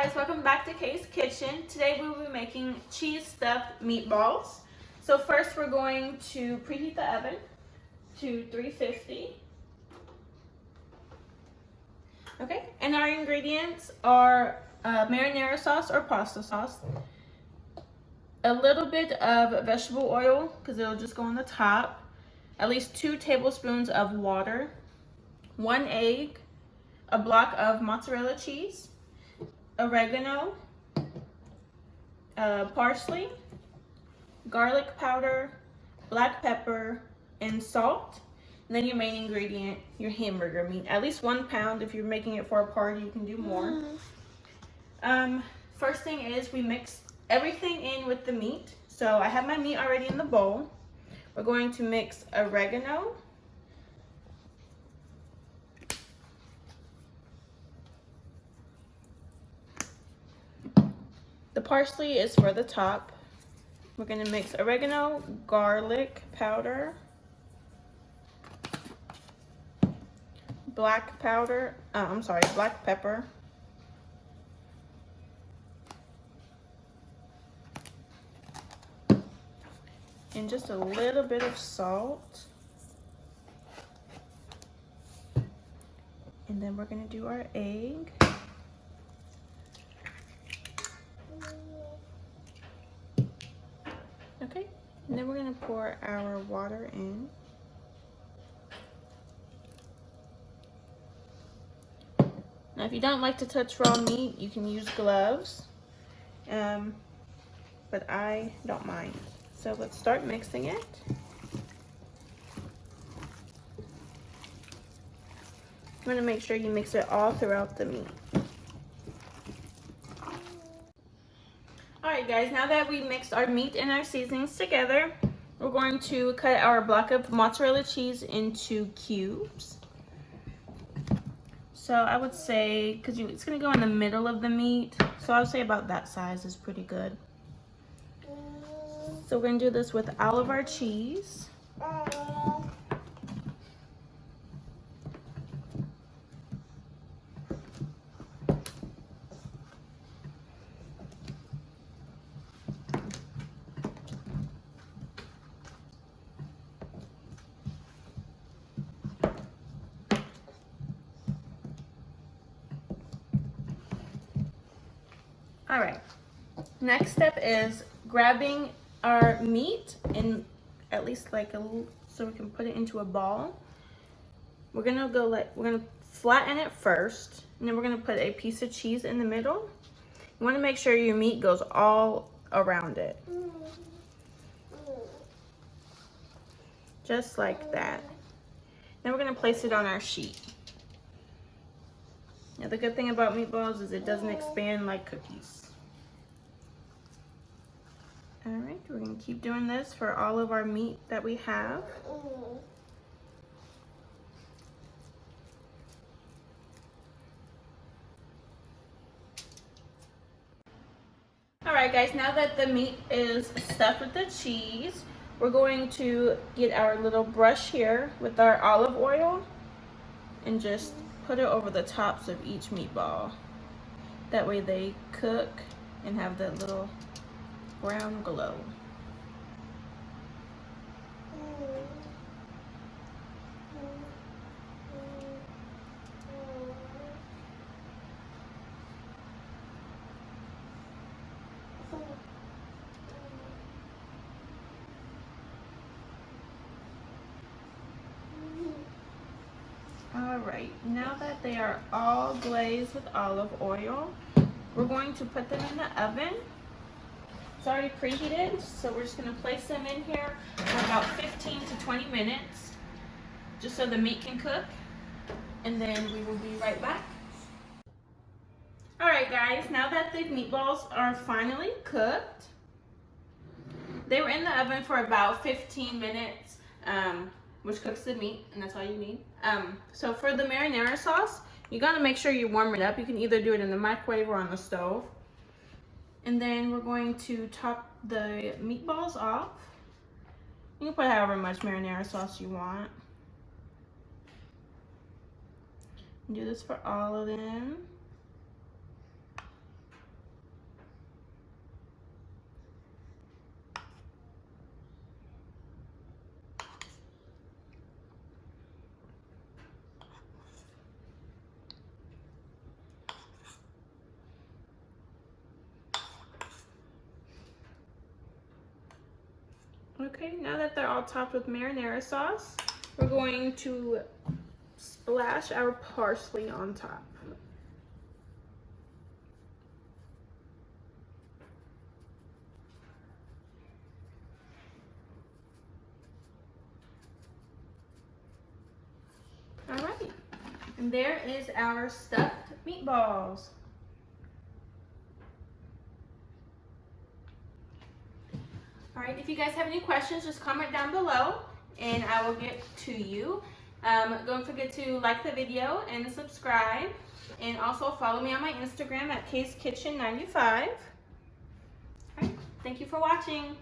guys, welcome back to Kay's Kitchen. Today we will be making cheese stuffed meatballs. So first we're going to preheat the oven to 350. Okay, and our ingredients are marinara sauce or pasta sauce, a little bit of vegetable oil because it'll just go on the top, at least 2 tablespoons of water, 1 egg, a block of mozzarella cheese, oregano, parsley, garlic powder, black pepper, and salt. And then your main ingredient, your hamburger meat. At least 1 pound. If you're making it for a party, you can do more. First thing is we mix everything in with the meat. So I have my meat already in the bowl. We're going to mix oregano, the parsley is for the top. We're gonna mix oregano, garlic powder, black pepper, and just a little bit of salt. And then we're gonna do our egg. Okay, and then we're gonna pour our water in. Now, if you don't like to touch raw meat, you can use gloves, but I don't mind. So let's start mixing it. You want to make sure you mix it all throughout the meat. Alright guys, now that we mixed our meat and our seasonings together, we're going to cut our block of mozzarella cheese into cubes. So I would say, because it's going to go in the middle of the meat, so I would say about that size is pretty good. So we're going to do this with all of our cheese. All right, next step is grabbing our meat and at least like a little, so we can put it into a ball. We're gonna flatten it first, and then we're gonna put a piece of cheese in the middle. You wanna make sure your meat goes all around it. Just like that. Then we're gonna place it on our sheet. Now the good thing about meatballs is it doesn't expand like cookies. All right, we're gonna keep doing this for all of our meat that we have. All right guys, now that the meat is stuffed with the cheese, we're going to get our little brush here with our olive oil and just put it over the tops of each meatball. That way they cook and have that little brown glow. All right, now that they are all glazed with olive oil, we're going to put them in the oven. It's already preheated, so we're just gonna place them in here for about 15 to 20 minutes, just so the meat can cook, and then we will be right back. All right guys, now that the meatballs are finally cooked, they were in the oven for about 15 minutes, which cooks the meat, and that's all you need. So for the marinara sauce, you gotta make sure you warm it up. You can either do it in the microwave or on the stove. And then we're going to top the meatballs off. You can put however much marinara sauce you want. Do this for all of them. Okay, now that they're all topped with marinara sauce, we're going to splash our parsley on top. All right, and there is our stuffed meatballs. All right, if you guys have any questions, just comment down below and I will get to you. Don't forget to like the video and subscribe, and also follow me on my Instagram at Kay'sKitchen95. All right, thank you for watching.